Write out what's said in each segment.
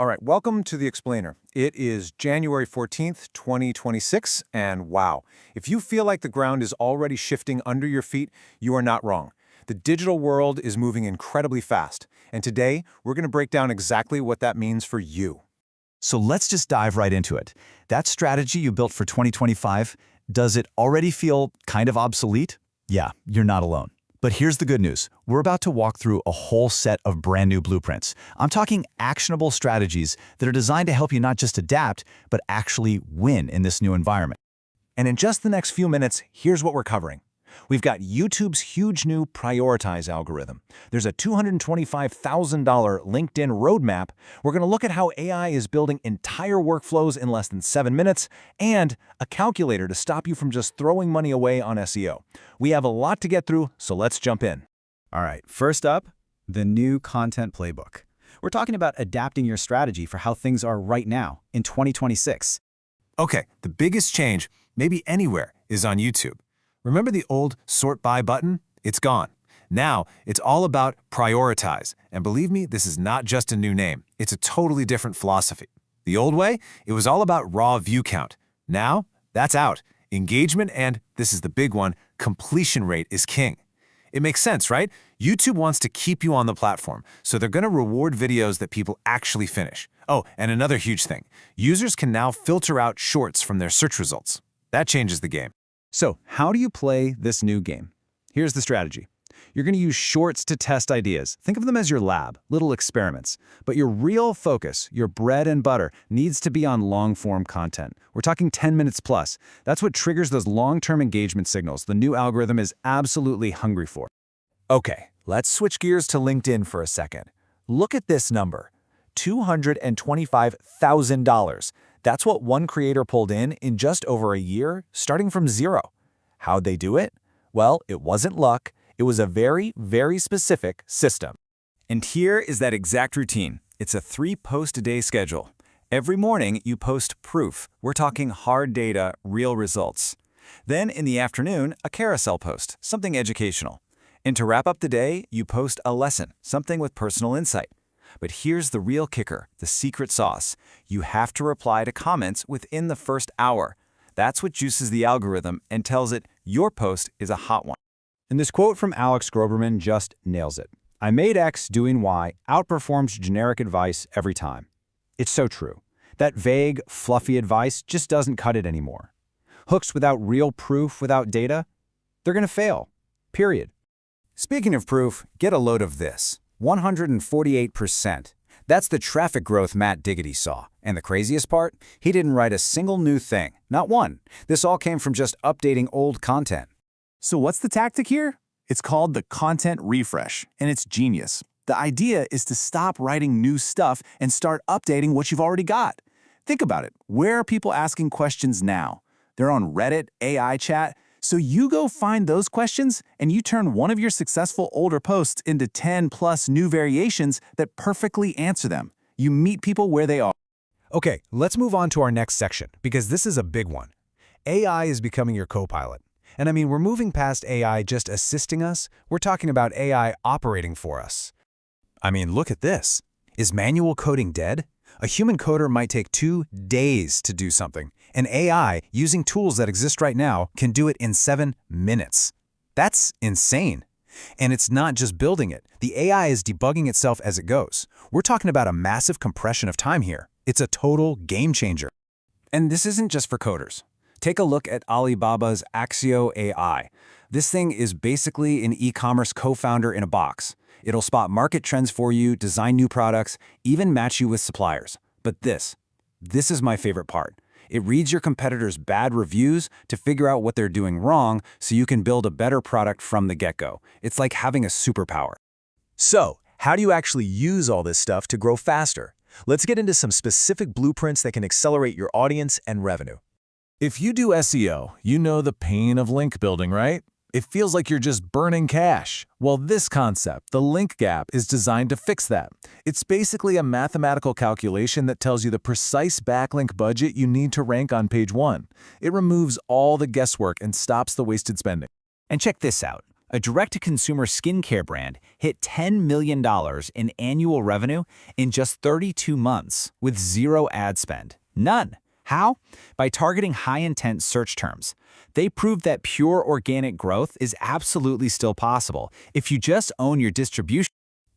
All right, welcome to The Explainer. It is January 14th, 2026, and wow, if you feel like the ground is already shifting under your feet, you are not wrong. The digital world is moving incredibly fast, and today we're going to break down exactly what that means for you. So let's just dive right into it. That strategy you built for 2025, does it already feel kind of obsolete? Yeah, you're not alone. But here's the good news. We're about to walk through a whole set of brand new blueprints. I'm talking actionable strategies that are designed to help you not just adapt, but actually win in this new environment. And in just the next few minutes, here's what we're covering. We've got YouTube's huge new Prioritize algorithm. There's a $225,000 LinkedIn roadmap. We're going to look at how AI is building entire workflows in less than 7 minutes, and a calculator to stop you from just throwing money away on SEO. We have a lot to get through, so let's jump in. All right, first up, the new content playbook. We're talking about adapting your strategy for how things are right now in 2026. Okay, the biggest change, maybe anywhere, is on YouTube. Remember the old sort by button? It's gone. Now, it's all about prioritize. And believe me, this is not just a new name. It's a totally different philosophy. The old way, it was all about raw view count. Now, that's out. Engagement and, this is the big one, completion rate is king. It makes sense, right? YouTube wants to keep you on the platform, so they're going to reward videos that people actually finish. Oh, and another huge thing. Users can now filter out shorts from their search results. That changes the game. So, how do you play this new game? Here's the strategy. You're going to use shorts to test ideas. Think of them as your lab, little experiments. But your real focus, your bread and butter, needs to be on long-form content. We're talking 10 minutes plus. That's what triggers those long-term engagement signals the new algorithm is absolutely hungry for. Okay, let's switch gears to LinkedIn for a second. Look at this number, $225,000. That's what one creator pulled in just over a year, starting from zero. How'd they do it? Well, it wasn't luck. It was a very, very specific system. And here is that exact routine. It's a 3-post-a-day schedule. Every morning, you post proof. We're talking hard data, real results. Then, in the afternoon, a carousel post, something educational. And to wrap up the day, you post a lesson, something with personal insight. But here's the real kicker, the secret sauce. You have to reply to comments within the first hour. That's what juices the algorithm and tells it your post is a hot one. And this quote from Alex Groberman just nails it. I made X doing Y outperforms generic advice every time. It's so true. That vague, fluffy advice just doesn't cut it anymore. Hooks without real proof, without data, they're going to fail. Period. Speaking of proof, get a load of this. 148%. That's the traffic growth Matt Diggity saw. And the craziest part? He didn't write a single new thing. Not one. This all came from just updating old content. So what's the tactic here? It's called the content refresh, and it's genius. The idea is to stop writing new stuff and start updating what you've already got. Think about it. Where are people asking questions now? They're on Reddit, AI chat. So you go find those questions and you turn one of your successful older posts into 10+ new variations that perfectly answer them. You meet people where they are. Okay, let's move on to our next section, because this is a big one. AI is becoming your co-pilot. And I mean, we're moving past AI just assisting us. We're talking about AI operating for us. I mean, look at this. Is manual coding dead? A human coder might take 2 days to do something. And AI, using tools that exist right now, can do it in 7 minutes. That's insane. And it's not just building it. The AI is debugging itself as it goes. We're talking about a massive compression of time here. It's a total game changer. And this isn't just for coders. Take a look at Alibaba's Axio AI. This thing is basically an e-commerce co-founder in a box. It'll spot market trends for you, design new products, even match you with suppliers. But this is my favorite part. It reads your competitors' bad reviews to figure out what they're doing wrong so you can build a better product from the get-go. It's like having a superpower. So, how do you actually use all this stuff to grow faster? Let's get into some specific blueprints that can accelerate your audience and revenue. If you do SEO, you know the pain of link building, right? It feels like you're just burning cash. Well, this concept, the link gap, is designed to fix that. It's basically a mathematical calculation that tells you the precise backlink budget you need to rank on page 1. It removes all the guesswork and stops the wasted spending. And check this out. A direct-to-consumer skincare brand hit $10 million in annual revenue in just 32 months with zero ad spend. None. How? By targeting high-intent search terms. They proved that pure organic growth is absolutely still possible if you just own your distribution.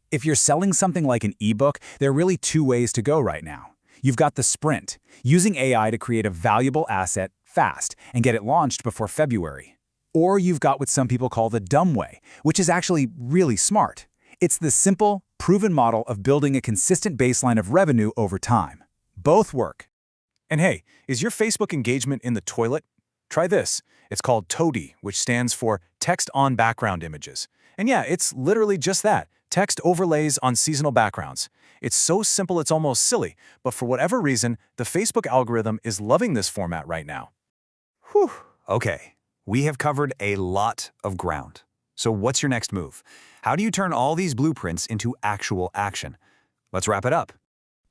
If you're selling something like an ebook, there are really two ways to go right now. You've got the sprint, using AI to create a valuable asset fast and get it launched before February. Or you've got what some people call the dumb way, which is actually really smart. It's the simple, proven model of building a consistent baseline of revenue over time. Both work. And hey, is your Facebook engagement in the toilet? Try this. It's called TODI, which stands for Text on Background Images. And yeah, it's literally just that, text overlays on seasonal backgrounds. It's so simple it's almost silly, but for whatever reason, the Facebook algorithm is loving this format right now. Whew. Okay. We have covered a lot of ground. So what's your next move? How do you turn all these blueprints into actual action? Let's wrap it up.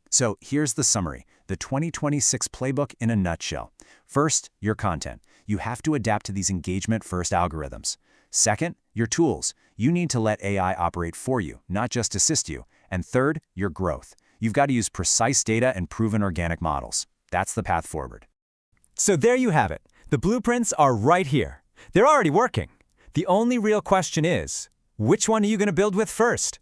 So here's the summary, the 2026 playbook in a nutshell. First, your content. You have to adapt to these engagement-first algorithms. Second, your tools. You need to let AI operate for you, not just assist you. And third, your growth. You've got to use precise data and proven organic models. That's the path forward. So there you have it. The blueprints are right here. They're already working. The only real question is, which one are you going to build with first?